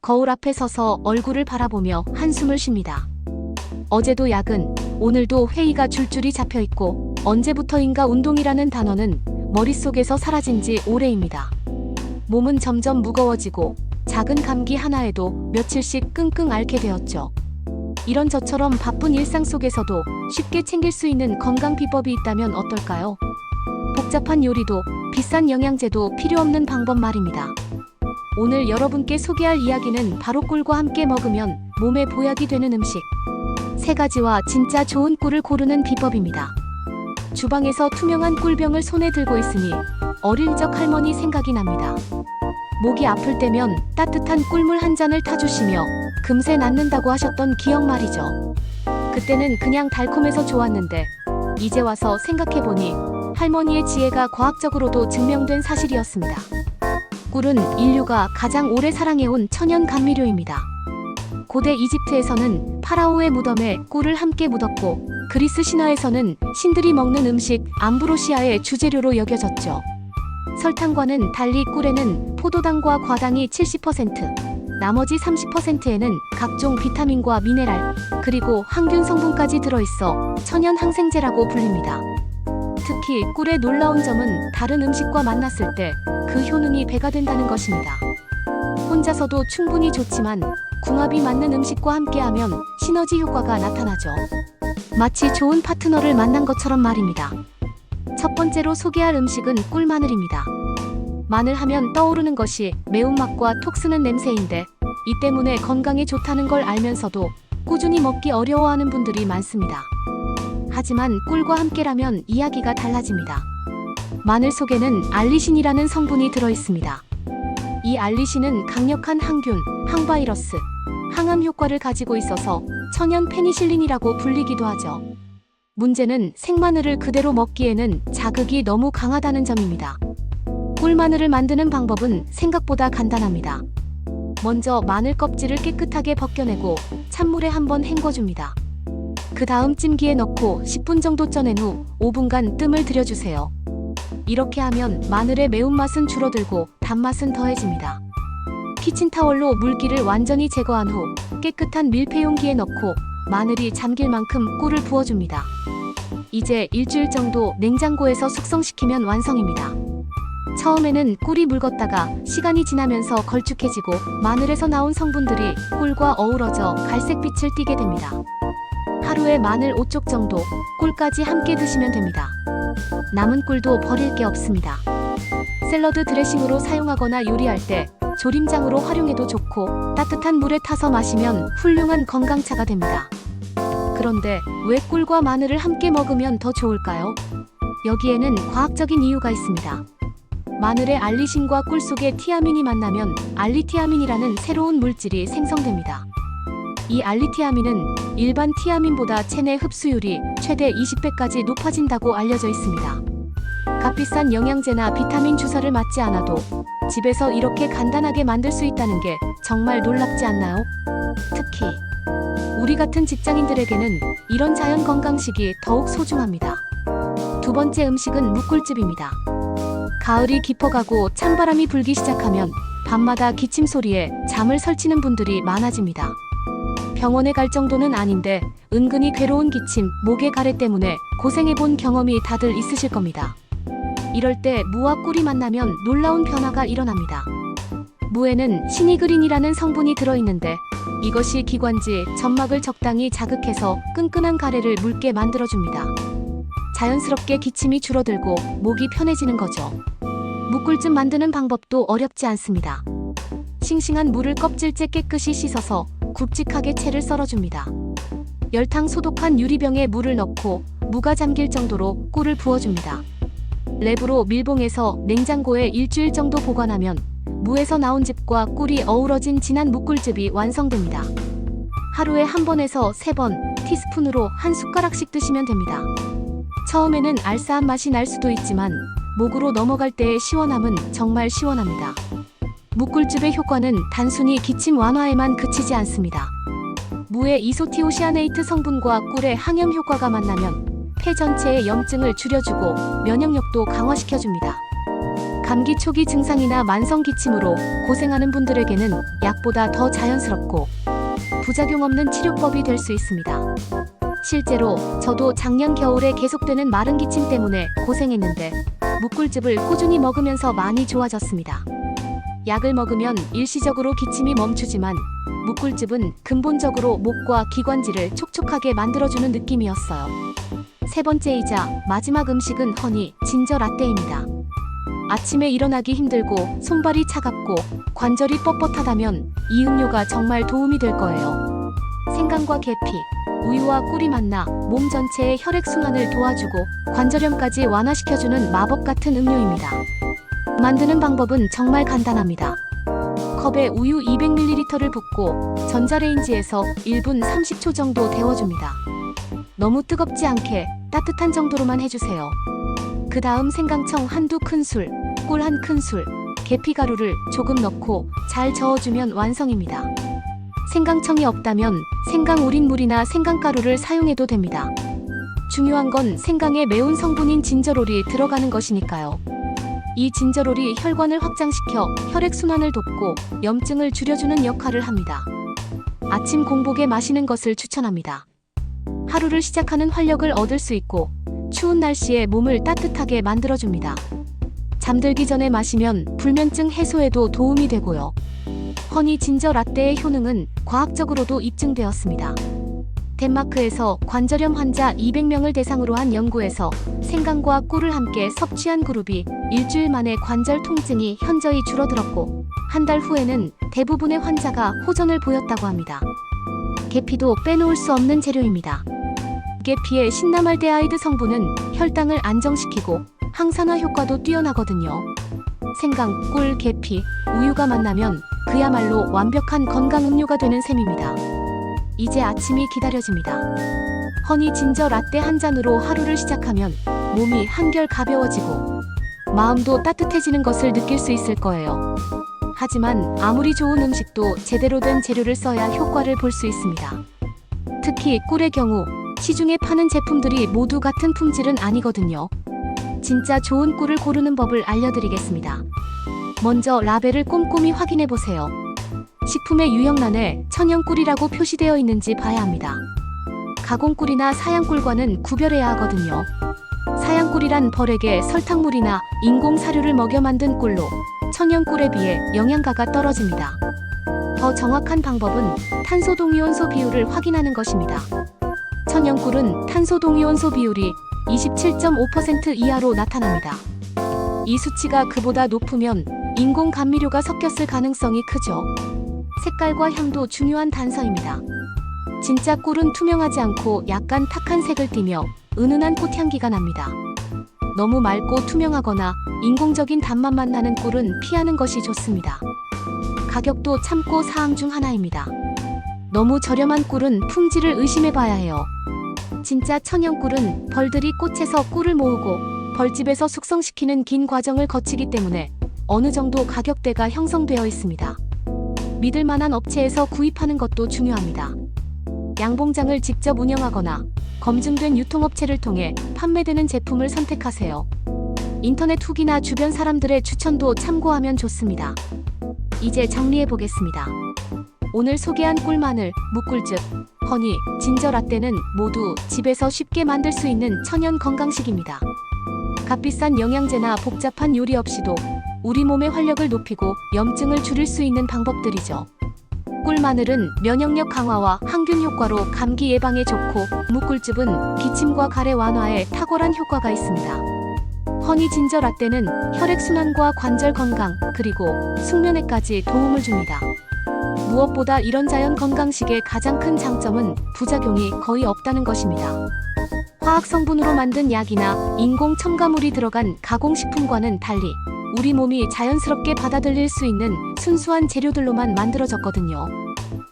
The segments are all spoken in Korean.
거울 앞에 서서 얼굴을 바라보며 한숨을 쉽니다. 어제도 야근, 오늘도 회의가 줄줄이 잡혀있고 언제부터인가 운동이라는 단어는 머릿속에서 사라진 지 오래입니다. 몸은 점점 무거워지고 작은 감기 하나에도 며칠씩 끙끙 앓게 되었죠. 이런 저처럼 바쁜 일상 속에서도 쉽게 챙길 수 있는 건강 비법이 있다면 어떨까요? 복잡한 요리도 비싼 영양제도 필요 없는 방법 말입니다. 오늘 여러분께 소개할 이야기는 바로 꿀과 함께 먹으면 몸에 보약이 되는 음식 3가지와 진짜 좋은 꿀을 고르는 비법입니다. 주방에서 투명한 꿀병을 손에 들고 있으니 어릴 적 할머니 생각이 납니다. 목이 아플 때면 따뜻한 꿀물 한 잔을 타주시며 금세 낫는다고 하셨던 기억 말이죠. 그때는 그냥 달콤해서 좋았는데 이제 와서 생각해보니 할머니의 지혜가 과학적으로도 증명된 사실이었습니다. 꿀은 인류가 가장 오래 사랑해온 천연 감미료입니다. 고대 이집트에서는 파라오의 무덤에 꿀을 함께 묻었고 그리스 신화에서는 신들이 먹는 음식 암브로시아의 주재료로 여겨졌죠. 설탕과는 달리 꿀에는 포도당과 과당이 70%, 나머지 30%에는 각종 비타민과 미네랄, 그리고 항균 성분까지 들어있어 천연 항생제라고 불립니다. 특히 꿀의 놀라운 점은 다른 음식과 만났을 때 그 효능이 배가 된다는 것입니다. 혼자서도 충분히 좋지만 궁합이 맞는 음식과 함께하면 시너지 효과가 나타나죠. 마치 좋은 파트너를 만난 것처럼 말입니다. 첫 번째로 소개할 음식은 꿀마늘입니다. 마늘 하면 떠오르는 것이 매운맛과 톡 쓰는 냄새인데 이 때문에 건강에 좋다는 걸 알면서도 꾸준히 먹기 어려워하는 분들이 많습니다. 하지만 꿀과 함께라면 이야기가 달라집니다. 마늘 속에는 알리신이라는 성분이 들어있습니다. 이 알리신은 강력한 항균, 항바이러스, 항암 효과를 가지고 있어서 천연 페니실린이라고 불리기도 하죠. 문제는 생마늘을 그대로 먹기에는 자극이 너무 강하다는 점입니다. 꿀마늘을 만드는 방법은 생각보다 간단합니다. 먼저 마늘 껍질을 깨끗하게 벗겨내고 찬물에 한번 헹궈줍니다. 그 다음 찜기에 넣고 10분 정도 쪄낸 후 5분간 뜸을 들여주세요. 이렇게 하면 마늘의 매운맛은 줄어들고 단맛은 더해집니다. 키친타월로 물기를 완전히 제거한 후 깨끗한 밀폐용기에 넣고 마늘이 잠길 만큼 꿀을 부어줍니다. 이제 일주일 정도 냉장고에서 숙성시키면 완성입니다. 처음에는 꿀이 묽었다가 시간이 지나면서 걸쭉해지고 마늘에서 나온 성분들이 꿀과 어우러져 갈색빛을 띠게 됩니다. 하루에 마늘 5쪽 정도, 꿀까지 함께 드시면 됩니다. 남은 꿀도 버릴 게 없습니다. 샐러드 드레싱으로 사용하거나 요리할 때 조림장으로 활용해도 좋고 따뜻한 물에 타서 마시면 훌륭한 건강차가 됩니다. 그런데 왜 꿀과 마늘을 함께 먹으면 더 좋을까요? 여기에는 과학적인 이유가 있습니다. 마늘의 알리신과 꿀 속의 티아민이 만나면 알리티아민이라는 새로운 물질이 생성됩니다. 이 알리티아민은 일반 티아민보다 체내 흡수율이 최대 20배까지 높아진다고 알려져 있습니다. 값비싼 영양제나 비타민 주사를 맞지 않아도 집에서 이렇게 간단하게 만들 수 있다는 게 정말 놀랍지 않나요? 특히 우리 같은 직장인들에게는 이런 자연 건강식이 더욱 소중합니다. 두 번째 음식은 묵꿀즙입니다. 가을이 깊어가고 찬바람이 불기 시작하면 밤마다 기침 소리에 잠을 설치는 분들이 많아집니다. 병원에 갈 정도는 아닌데 은근히 괴로운 기침, 목의 가래 때문에 고생해본 경험이 다들 있으실 겁니다. 이럴 때 무와 꿀이 만나면 놀라운 변화가 일어납니다. 무에는 시니그린이라는 성분이 들어있는데 이것이 기관지, 점막을 적당히 자극해서 끈끈한 가래를 묽게 만들어줍니다. 자연스럽게 기침이 줄어들고 목이 편해지는 거죠. 묵꿀즙 만드는 방법도 어렵지 않습니다. 싱싱한 무를 껍질째 깨끗이 씻어서 굵직하게 채를 썰어줍니다. 열탕 소독한 유리병에 물을 넣고 무가 잠길 정도로 꿀을 부어줍니다. 랩으로 밀봉해서 냉장고에 일주일 정도 보관하면 무에서 나온 즙과 꿀이 어우러진 진한 묵꿀즙이 완성됩니다. 하루에 한 번에서 3번, 티스푼으로 한 숟가락씩 드시면 됩니다. 처음에는 알싸한 맛이 날 수도 있지만 목으로 넘어갈 때의 시원함은 정말 시원합니다. 묵꿀즙의 효과는 단순히 기침 완화에만 그치지 않습니다. 무의 이소티오시아네이트 성분과 꿀의 항염 효과가 만나면 폐 전체의 염증을 줄여주고 면역력도 강화시켜줍니다. 감기 초기 증상이나 만성 기침으로 고생하는 분들에게는 약보다 더 자연스럽고 부작용 없는 치료법이 될 수 있습니다. 실제로 저도 작년 겨울에 계속되는 마른 기침 때문에 고생했는데 묵꿀즙을 꾸준히 먹으면서 많이 좋아졌습니다. 약을 먹으면 일시적으로 기침이 멈추지만 묵꿀즙은 근본적으로 목과 기관지를 촉촉하게 만들어주는 느낌이었어요. 세 번째이자 마지막 음식은 허니 진저 라떼입니다. 아침에 일어나기 힘들고 손발이 차갑고 관절이 뻣뻣하다면 이 음료가 정말 도움이 될 거예요. 생강과 계피, 우유와 꿀이 만나 몸 전체의 혈액순환을 도와주고 관절염까지 완화시켜주는 마법 같은 음료입니다. 만드는 방법은 정말 간단합니다. 컵에 우유 200ml를 붓고 전자레인지에서 1분 30초 정도 데워줍니다. 너무 뜨겁지 않게 따뜻한 정도로만 해주세요. 그 다음 생강청 한두 큰술, 꿀 한 큰술, 계피가루를 조금 넣고 잘 저어주면 완성입니다. 생강청이 없다면 생강 우린 물이나 생강가루를 사용해도 됩니다. 중요한 건 생강에 매운 성분인 진저롤이 들어가는 것이니까요. 이 진저롤이 혈관을 확장시켜 혈액순환을 돕고 염증을 줄여주는 역할을 합니다. 아침 공복에 마시는 것을 추천합니다. 하루를 시작하는 활력을 얻을 수 있고 추운 날씨에 몸을 따뜻하게 만들어줍니다. 잠들기 전에 마시면 불면증 해소에도 도움이 되고요. 허니 진저 라떼의 효능은 과학적으로도 입증되었습니다. 덴마크에서 관절염 환자 200명을 대상으로 한 연구에서 생강과 꿀을 함께 섭취한 그룹이 일주일 만에 관절 통증이 현저히 줄어들었고 한 달 후에는 대부분의 환자가 호전을 보였다고 합니다. 계피도 빼놓을 수 없는 재료입니다. 계피의 신나말데하이드 성분은 혈당을 안정시키고 항산화 효과도 뛰어나거든요. 생강, 꿀, 계피, 우유가 만나면 그야말로 완벽한 건강 음료가 되는 셈입니다. 이제 아침이 기다려집니다. 허니 진저 라떼 한 잔으로 하루를 시작하면 몸이 한결 가벼워지고 마음도 따뜻해지는 것을 느낄 수 있을 거예요. 하지만 아무리 좋은 음식도 제대로 된 재료를 써야 효과를 볼 수 있습니다. 특히 꿀의 경우 시중에 파는 제품들이 모두 같은 품질은 아니거든요. 진짜 좋은 꿀을 고르는 법을 알려드리겠습니다. 먼저 라벨을 꼼꼼히 확인해 보세요. 식품의 유형란에 천연꿀이라고 표시되어 있는지 봐야 합니다. 가공꿀이나 사양꿀과는 구별해야 하거든요. 사양꿀이란 벌에게 설탕물이나 인공사료를 먹여 만든 꿀로 천연꿀에 비해 영양가가 떨어집니다. 더 정확한 방법은 탄소동위원소 비율을 확인하는 것입니다. 천연꿀은 탄소동위원소 비율이 27.5% 이하로 나타납니다. 이 수치가 그보다 높으면 인공 감미료가 섞였을 가능성이 크죠. 색깔과 향도 중요한 단서입니다. 진짜 꿀은 투명하지 않고 약간 탁한 색을 띠며 은은한 꽃향기가 납니다. 너무 맑고 투명하거나 인공적인 단맛만 나는 꿀은 피하는 것이 좋습니다. 가격도 참고 사항 중 하나입니다. 너무 저렴한 꿀은 품질을 의심해봐야 해요. 진짜 천연꿀은 벌들이 꽃에서 꿀을 모으고 벌집에서 숙성시키는 긴 과정을 거치기 때문에 어느 정도 가격대가 형성되어 있습니다. 믿을 만한 업체에서 구입하는 것도 중요합니다. 양봉장을 직접 운영하거나 검증된 유통업체를 통해 판매되는 제품을 선택하세요. 인터넷 후기나 주변 사람들의 추천도 참고하면 좋습니다. 이제 정리해 보겠습니다. 오늘 소개한 꿀마늘, 묵꿀즙, 허니, 진저 라떼는 모두 집에서 쉽게 만들 수 있는 천연 건강식입니다. 값비싼 영양제나 복잡한 요리 없이도 우리 몸의 활력을 높이고 염증을 줄일 수 있는 방법들이죠. 꿀마늘은 면역력 강화와 항균 효과로 감기 예방에 좋고 묵꿀즙은 기침과 가래 완화에 탁월한 효과가 있습니다. 허니 진저 라떼는 혈액순환과 관절 건강 그리고 숙면에까지 도움을 줍니다. 무엇보다 이런 자연 건강식의 가장 큰 장점은 부작용이 거의 없다는 것입니다. 화학 성분으로 만든 약이나 인공 첨가물이 들어간 가공식품과는 달리 우리 몸이 자연스럽게 받아들일 수 있는 순수한 재료들로만 만들어졌거든요.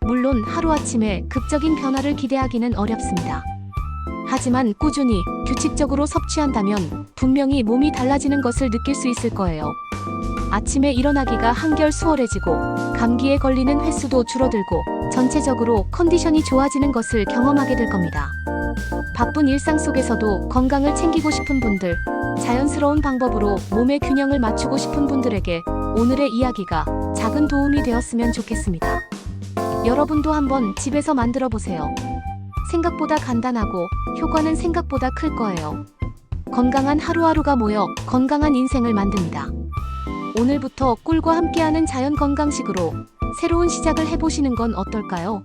물론 하루아침에 극적인 변화를 기대하기는 어렵습니다. 하지만 꾸준히 규칙적으로 섭취한다면 분명히 몸이 달라지는 것을 느낄 수 있을 거예요. 아침에 일어나기가 한결 수월해지고 감기에 걸리는 횟수도 줄어들고 전체적으로 컨디션이 좋아지는 것을 경험하게 될 겁니다. 바쁜 일상 속에서도 건강을 챙기고 싶은 분들, 자연스러운 방법으로 몸의 균형을 맞추고 싶은 분들에게 오늘의 이야기가 작은 도움이 되었으면 좋겠습니다. 여러분도 한번 집에서 만들어 보세요. 생각보다 간단하고 효과는 생각보다 클 거예요. 건강한 하루하루가 모여 건강한 인생을 만듭니다. 오늘부터 꿀과 함께하는 자연 건강식으로 새로운 시작을 해보시는 건 어떨까요?